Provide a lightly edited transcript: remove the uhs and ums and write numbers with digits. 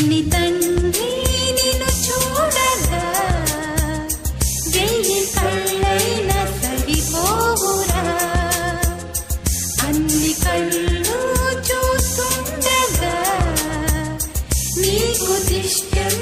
కన్ని తండ్రి నిన్ను చూడగా వెయ్యి కళ్ళైనా సరిపోవురా. అన్ని కళ్ళు చూస్తుండగా నీకు దిష్టం